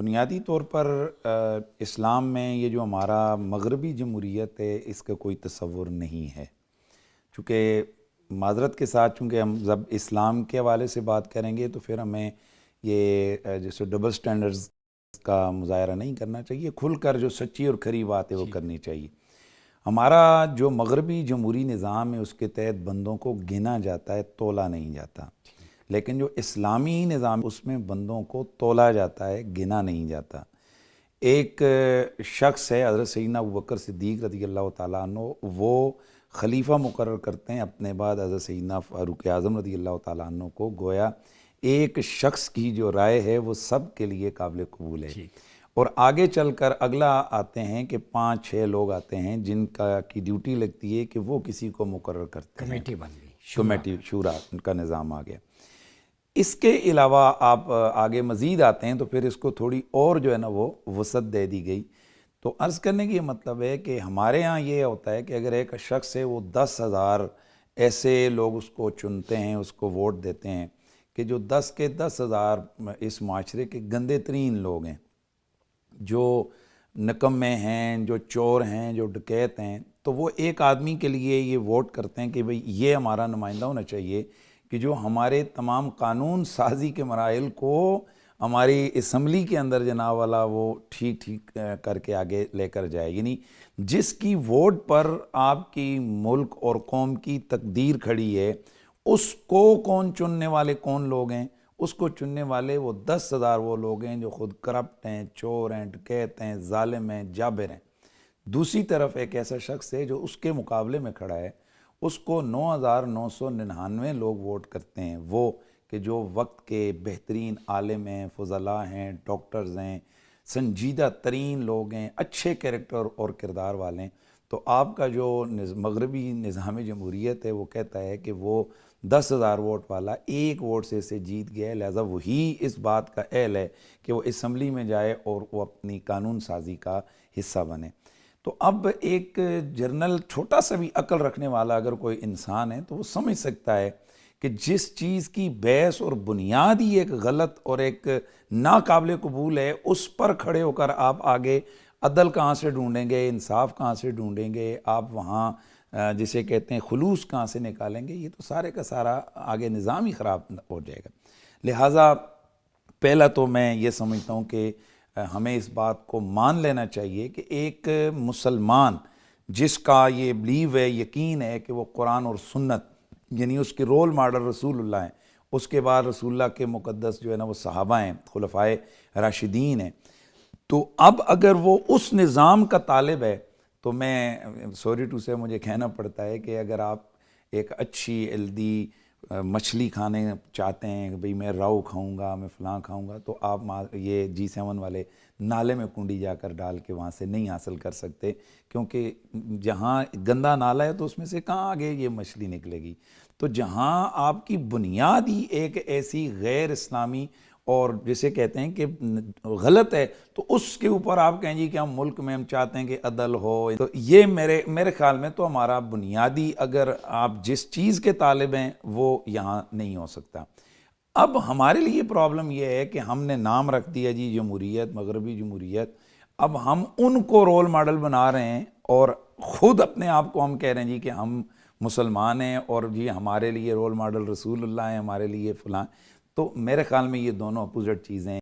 بنیادی طور پر اسلام میں یہ جو ہمارا مغربی جمہوریت ہے اس کا کوئی تصور نہیں ہے، چونکہ معذرت کے ساتھ چونکہ ہم جب اسلام کے حوالے سے بات کریں گے تو پھر ہمیں یہ جیسے ڈبل سٹینڈرڈز کا مظاہرہ نہیں کرنا چاہیے، کھل کر جو سچی اور کھری بات ہے وہ کرنی چاہیے۔ ہمارا جو مغربی جمہوری نظام ہے اس کے تحت بندوں کو گنا جاتا ہے، تولا نہیں جاتا، لیکن جو اسلامی نظام اس میں بندوں کو تولا جاتا ہے، گنا نہیں جاتا۔ ایک شخص ہے حضرت سیدنا ابوبکر صدیق رضی اللہ تعالیٰ عنہ، وہ خلیفہ مقرر کرتے ہیں اپنے بعد حضرت سیدنا فاروق اعظم رضی اللہ تعالیٰ عنہ کو، گویا ایک شخص کی جو رائے ہے وہ سب کے لیے قابل قبول ہے۔ اور آگے چل کر اگلا آتے ہیں کہ 5-6 لوگ آتے ہیں جن کی ڈیوٹی لگتی ہے کہ وہ کسی کو مقرر کرتے ہیں، کمیٹی بن گئی، کمیٹی شورا کا نظام آ گیا۔ اس کے علاوہ آپ آگے مزید آتے ہیں تو پھر اس کو تھوڑی اور جو ہے نا وہ وسعت دے دی گئی۔ تو عرض کرنے کی یہ مطلب ہے کہ ہمارے ہاں یہ ہوتا ہے کہ اگر ایک شخص ہے وہ 10,000 ایسے لوگ اس کو چنتے ہیں، اس کو ووٹ دیتے ہیں کہ جو 10 کے 10,000 اس معاشرے کے گندے ترین لوگ ہیں، جو نکمے ہیں، جو چور ہیں، جو ڈکیت ہیں، تو وہ ایک آدمی کے لیے یہ ووٹ کرتے ہیں کہ بھئی یہ ہمارا نمائندہ ہونا چاہیے کہ جو ہمارے تمام قانون سازی کے مراحل کو ہماری اسمبلی کے اندر جناب والا وہ ٹھیک کر کے آگے لے کر جائے، یعنی جس کی ووٹ پر آپ کی ملک اور قوم کی تقدیر کھڑی ہے، اس کو کون چننے والے کون لوگ ہیں؟ اس کو چننے والے وہ 10,000 وہ لوگ ہیں جو خود کرپٹ ہیں، چور ہیں، ڈکیت ہیں، ظالم ہیں، جابر ہیں۔ دوسری طرف ایک ایسا شخص ہے جو اس کے مقابلے میں کھڑا ہے، اس کو 9,999 لوگ ووٹ کرتے ہیں، وہ کہ جو وقت کے بہترین عالم ہیں، فضلاء ہیں، ڈاکٹرز ہیں، سنجیدہ ترین لوگ ہیں، اچھے کریکٹر اور کردار والے ہیں۔ تو آپ کا جو مغربی نظام جمہوریت ہے وہ کہتا ہے کہ وہ 10,000 ووٹ والا ایک ووٹ سے اسے جیت گیا ہے، لہذا وہی اس بات کا اہل ہے کہ وہ اسمبلی میں جائے اور وہ اپنی قانون سازی کا حصہ بنے۔ تو اب ایک جرنل چھوٹا سا بھی عقل رکھنے والا اگر کوئی انسان ہے تو وہ سمجھ سکتا ہے کہ جس چیز کی بیس اور بنیاد ہی ایک غلط اور ایک ناقابل قبول ہے، اس پر کھڑے ہو کر آپ آگے عدل کہاں سے ڈھونڈیں گے، انصاف کہاں سے ڈھونڈیں گے، آپ وہاں جسے کہتے ہیں خلوص کہاں سے نکالیں گے؟ یہ تو سارے کا سارا آگے نظام ہی خراب ہو جائے گا۔ لہٰذا پہلا تو میں یہ سمجھتا ہوں کہ ہمیں اس بات کو مان لینا چاہیے کہ ایک مسلمان جس کا یہ بلیو ہے، یقین ہے کہ وہ قرآن اور سنت، یعنی اس کے رول ماڈل رسول اللہ ہیں، اس کے بعد رسول اللہ کے مقدس جو ہے نا وہ صحابہ ہیں، خلفائے راشدین ہیں، تو اب اگر وہ اس نظام کا طالب ہے تو میں سوری ٹو سے مجھے کہنا پڑتا ہے کہ اگر آپ ایک اچھی ہیلدی مچھلی کھانے چاہتے ہیں کہ بھئی میں راؤ کھاؤں گا، میں فلاں کھاؤں گا، تو آپ یہ G7 والے نالے میں کنڈی جا کر ڈال کے وہاں سے نہیں حاصل کر سکتے، کیونکہ جہاں گندا نالا ہے تو اس میں سے کہاں آگے یہ مچھلی نکلے گی۔ تو جہاں آپ کی بنیاد ہی ایک ایسی غیر اسلامی اور جسے کہتے ہیں کہ غلط ہے، تو اس کے اوپر آپ کہیں جی کہ ہم ملک میں ہم چاہتے ہیں کہ عدل ہو، تو یہ میرے خیال میں تو ہمارا بنیادی اگر آپ جس چیز کے طالب ہیں وہ یہاں نہیں ہو سکتا۔ اب ہمارے لیے پرابلم یہ ہے کہ ہم نے نام رکھ دیا جی جمہوریت، مغربی جمہوریت، اب ہم ان کو رول ماڈل بنا رہے ہیں اور خود اپنے آپ کو ہم کہہ رہے ہیں جی کہ ہم مسلمان ہیں اور جی ہمارے لیے رول ماڈل رسول اللہ ہیں، ہمارے لیے فلاں۔ تو میرے خیال میں یہ دونوں اپوزٹ چیزیں ہیں۔